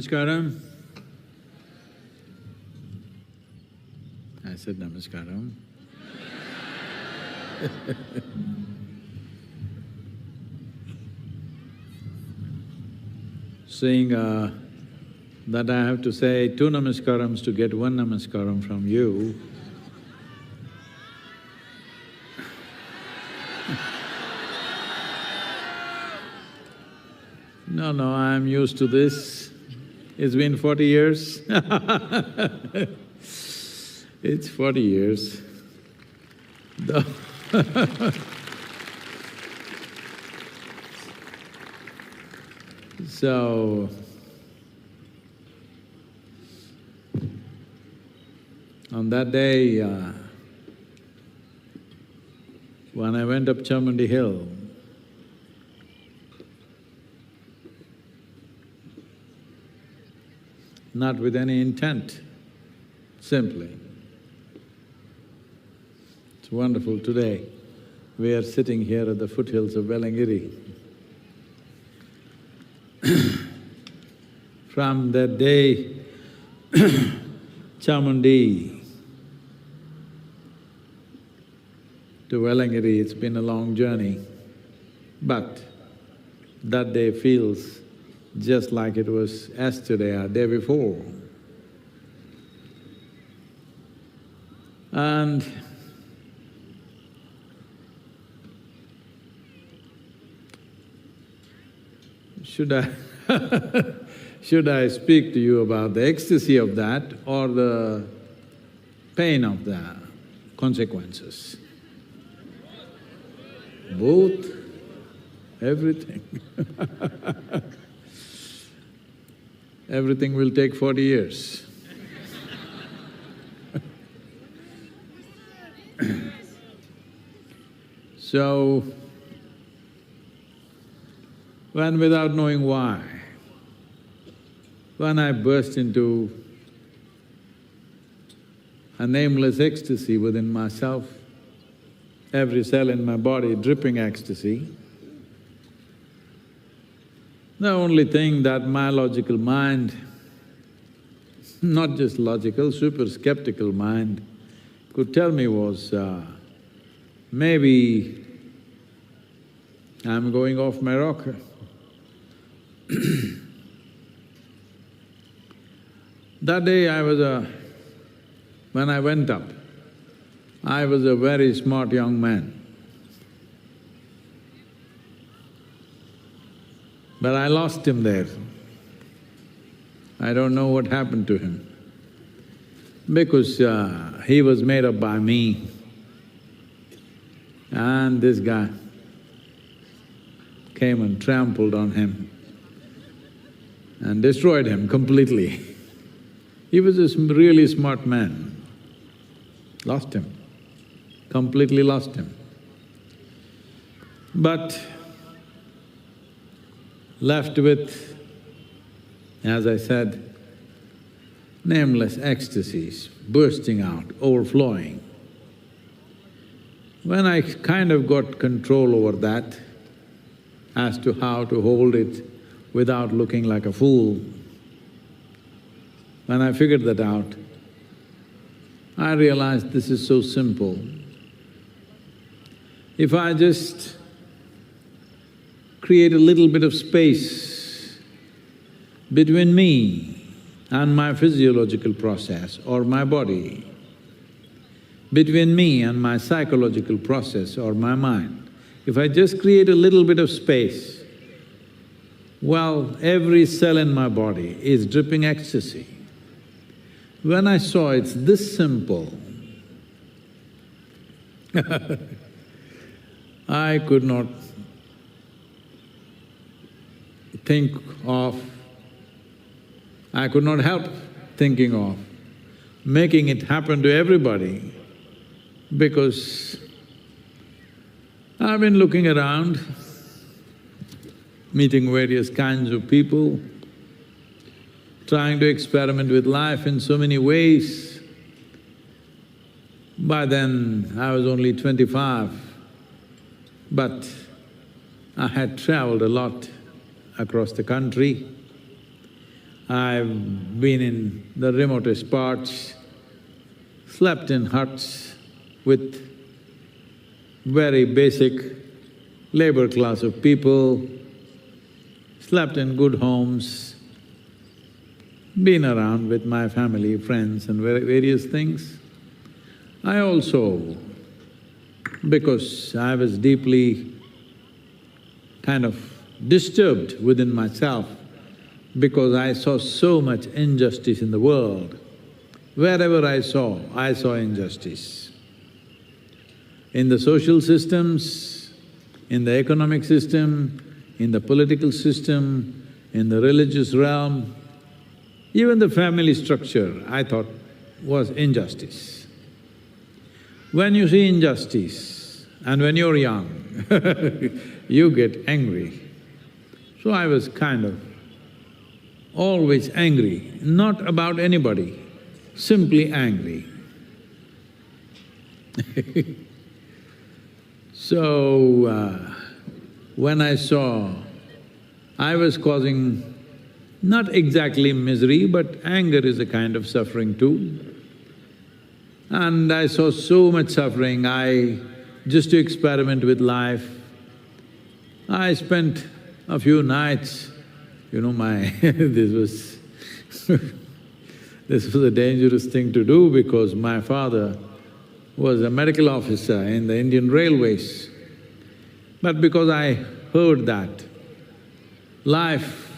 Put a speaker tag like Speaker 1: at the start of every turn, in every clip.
Speaker 1: Namaskaram. I said namaskaram. Seeing that I have to say two namaskarams to get one namaskaram from you, no, I'm used to this. It's been 40 years. It's 40 years. So, on that day, when I went up Chamundi Hill, not with any intent, simply. It's wonderful today. We are sitting here at the foothills of Velangiri. From that day, Chamundi to Velangiri, it's been a long journey, but that day feels just like it was yesterday or day before. And should I speak to you about the ecstasy of that or the pain of the consequences? Both, everything. Everything will take 40 years. So, when without knowing why, when I burst into a nameless ecstasy within myself, every cell in my body dripping ecstasy, the only thing that my logical mind, not just logical, super skeptical mind, could tell me was, maybe I'm going off my rocker. That day when I went up, I was a very smart young man. But I lost him there. I don't know what happened to him, because he was made up by me. And this guy came and trampled on him and destroyed him completely. He was a really smart man. Lost him, completely lost him. But left with, as I said, nameless ecstasies bursting out, overflowing. When I kind of got control over that as to how to hold it without looking like a fool, when I figured that out, I realized this is so simple. If I just create a little bit of space between me and my physiological process or my body, between me and my psychological process or my mind, if I just create a little bit of space, well, every cell in my body is dripping ecstasy. When I saw it's this simple, I could not I could not help thinking of making it happen to everybody, because I've been looking around, meeting various kinds of people, trying to experiment with life in so many ways. By then, I was only 25, but I had traveled a lot across the country. I've been in the remotest parts, slept in huts with very basic labor class of people, slept in good homes, been around with my family, friends and various things. I also, because I was deeply kind of disturbed within myself, because I saw so much injustice in the world. Wherever I saw injustice. In the social systems, in the economic system, in the political system, in the religious realm, even the family structure, I thought was injustice. When you see injustice and when you're young, you get angry. So I was kind of always angry, not about anybody, simply angry. So, when I saw I was causing not exactly misery, but anger is a kind of suffering too. And I saw so much suffering, just to experiment with life, I spent a few nights, this was a dangerous thing to do because my father was a medical officer in the Indian Railways. But because I heard that life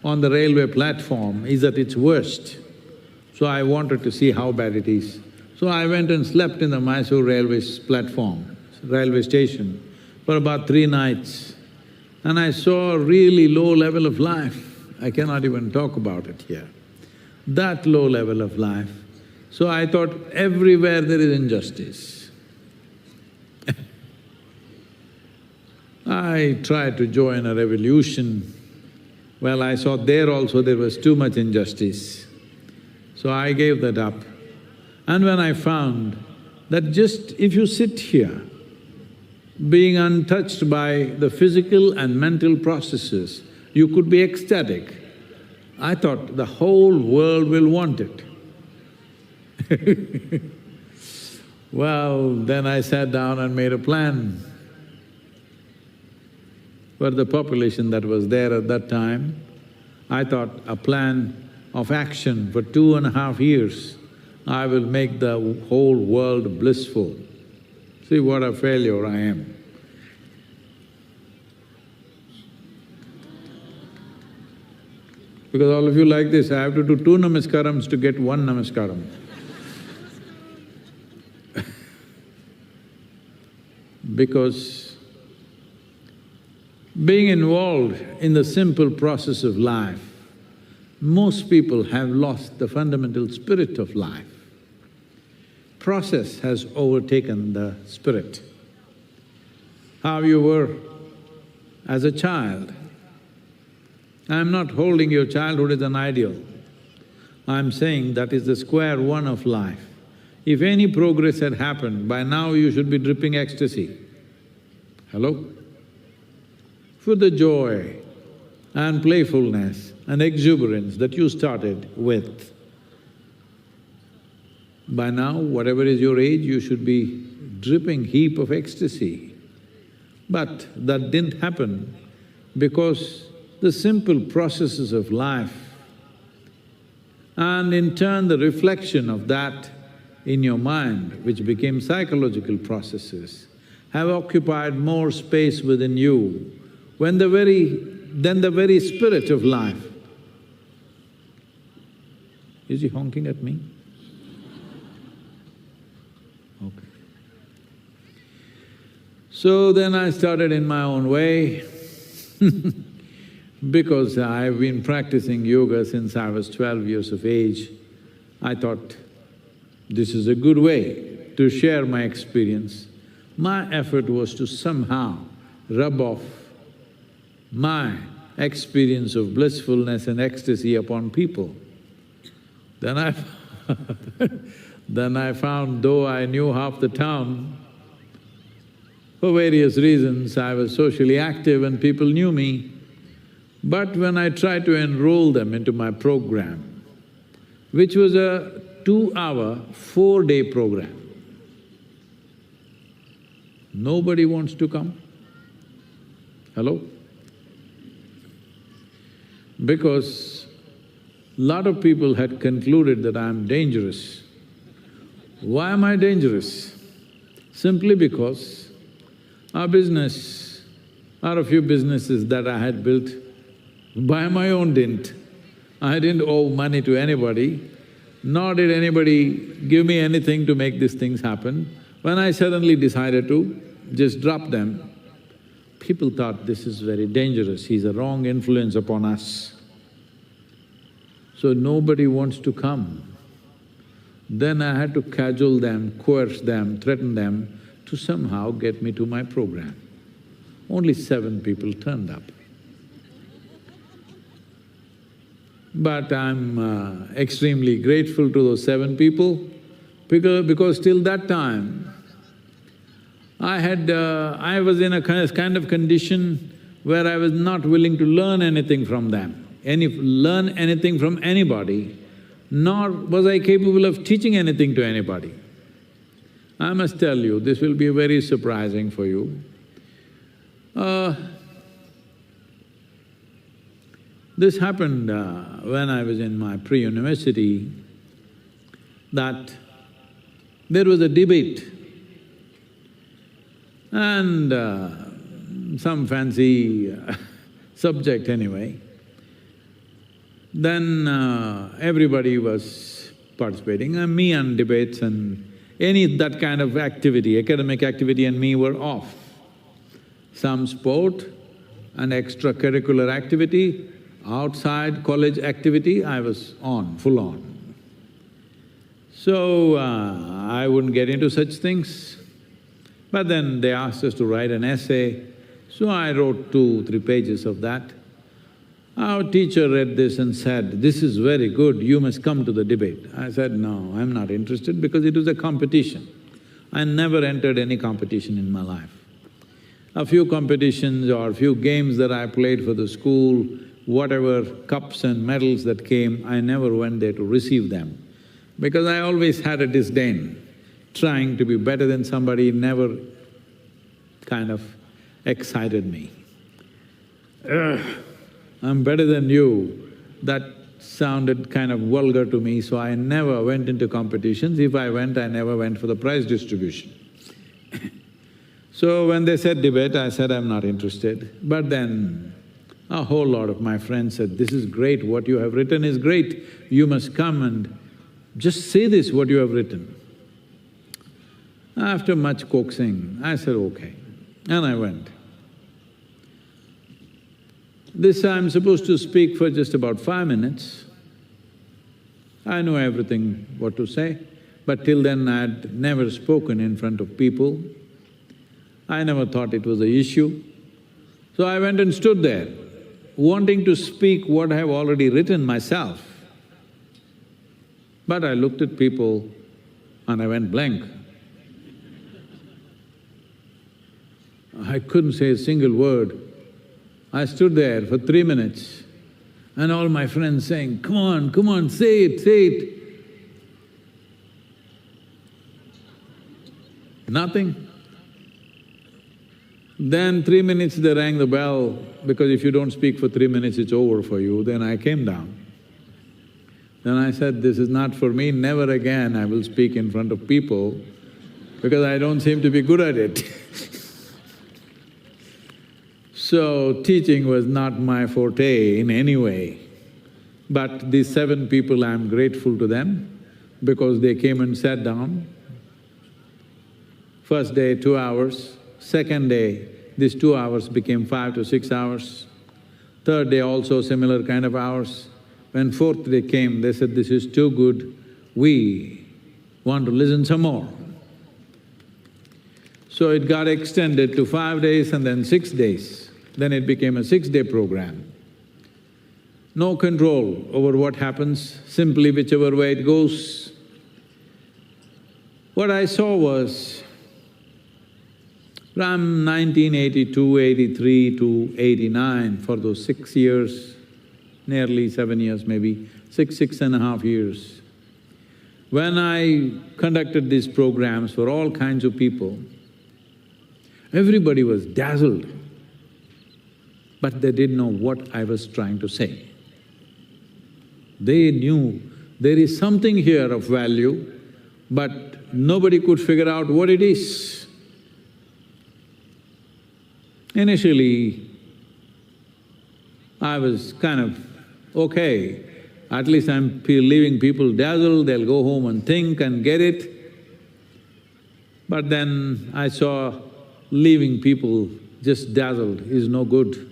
Speaker 1: on the railway platform is at its worst, so I wanted to see how bad it is. So I went and slept in the Mysore railway station for about 3 nights, and I saw a really low level of life. I cannot even talk about it here. That low level of life. So I thought everywhere there is injustice. I tried to join a revolution. Well, I saw there also there was too much injustice. So I gave that up. And when I found that just if you sit here, being untouched by the physical and mental processes, you could be ecstatic, I thought the whole world will want it. Well, then I sat down and made a plan for the population that was there at that time. I thought a plan of action for 2.5 years, I will make the whole world blissful. See what a failure I am. Because all of you like this, I have to do 2 namaskarams to get 1 namaskaram. Because being involved in the simple process of life, most people have lost the fundamental spirit of life. Process has overtaken the spirit. How you were as a child. I'm not holding your childhood as an ideal. I'm saying that is the square one of life. If any progress had happened, by now you should be dripping ecstasy. Hello? For the joy and playfulness and exuberance that you started with, by now, whatever is your age, you should be dripping heap of ecstasy. But that didn't happen because the simple processes of life and in turn the reflection of that in your mind, which became psychological processes, have occupied more space within you than the very spirit of life. Is he honking at me? Okay. So then I started in my own way because I've been practicing yoga since I was 12 years of age. I thought this is a good way to share my experience. My effort was to somehow rub off my experience of blissfulness and ecstasy upon people. Then I then I found, though I knew half the town, for various reasons I was socially active and people knew me, But when I tried to enroll them into my program, which was a 2-hour, 4-day program, nobody wants to come. Hello? Because lot of people had concluded that I'm dangerous. Why am I dangerous? Simply because our business, or a few businesses that I had built by my own dint, I didn't owe money to anybody, nor did anybody give me anything to make these things happen. When I suddenly decided to just drop them, people thought this is very dangerous, he's a wrong influence upon us. So nobody wants to come. Then I had to cajole them, coerce them, threaten them to somehow get me to my program. Only 7 people turned up. But I'm extremely grateful to those 7 people because till that time, I was in a kind of condition where I was not willing to learn anything from them, learn anything from anybody, nor was I capable of teaching anything to anybody. I must tell you, this will be very surprising for you. This happened when I was in my pre-university, that there was a debate and some fancy subject anyway. Then everybody was participating, and me and debates and that kind of activity, academic activity and me were off. Some sport and extracurricular activity, outside college activity, I was on, full on. So, I wouldn't get into such things. But then they asked us to write an essay, so I wrote 2-3 pages of that. Our teacher read this and said, "This is very good, you must come to the debate." I said, "No, I'm not interested," because it was a competition. I never entered any competition in my life. A few competitions or few games that I played for the school, whatever cups and medals that came, I never went there to receive them, because I always had a disdain. Trying to be better than somebody never kind of excited me. Ugh, I'm better than you, that sounded kind of vulgar to me, so I never went into competitions. If I went, I never went for the prize distribution. So when they said debate, I said I'm not interested. But then a whole lot of my friends said, "This is great, what you have written is great, you must come and just say this, what you have written." After much coaxing, I said, "Okay," and I went. This I'm supposed to speak for just about 5 minutes. I know everything what to say, but till then I'd never spoken in front of people. I never thought it was an issue. So I went and stood there, wanting to speak what I have already written myself. But I looked at people and I went blank. I couldn't say a single word. I stood there for 3 minutes and all my friends saying, come on, say it, say it." Nothing. Then 3 minutes they rang the bell, because if you don't speak for 3 minutes, it's over for you. Then I came down. Then I said, "This is not for me, never again I will speak in front of people, because I don't seem to be good at it." So, teaching was not my forte in any way. But these 7 people, I'm grateful to them because they came and sat down. First day, 2 hours. Second day, these 2 hours became 5 to 6 hours. Third day also similar kind of hours. When fourth day came, they said, "This is too good, we want to listen some more." So it got extended to 5 days and then 6 days. Then it became a 6-day program. No control over what happens, simply whichever way it goes. What I saw was, From 1982, 83 to 89, for those 6 years, nearly 7 years maybe, 6.5 years, when I conducted these programs for all kinds of people, everybody was dazzled, but they didn't know what I was trying to say. They knew there is something here of value, but nobody could figure out what it is. Initially, I was kind of, okay, at least I'm leaving people dazzled, they'll go home and think and get it. But then I saw leaving people just dazzled is no good.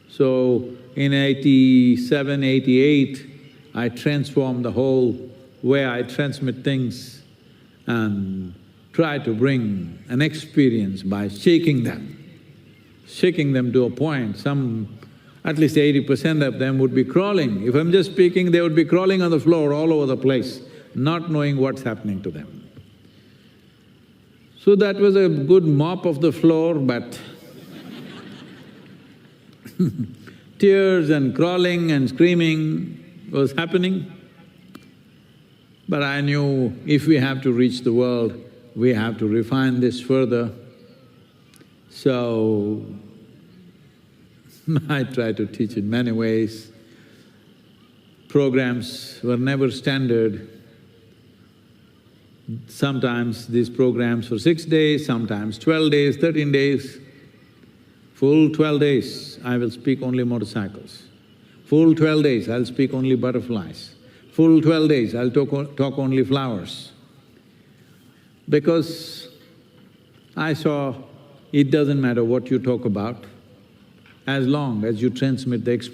Speaker 1: So in 87, 88, I transformed the whole way I transmit things and try to bring an experience by shaking them to a point. At least 80% of them would be crawling. If I'm just speaking, they would be crawling on the floor all over the place, not knowing what's happening to them. So that was a good mop of the floor, but tears and crawling and screaming was happening. But I knew if we have to reach the world, we have to refine this further. So I try to teach in many ways. Programs were never standard. Sometimes these programs for 6 days, sometimes 12 days, 13 days. Full 12 days, I will speak only motorcycles. Full 12 days, I'll speak only butterflies. Full 12 days, I'll talk only flowers. Because I saw it doesn't matter what you talk about, as long as you transmit the experience.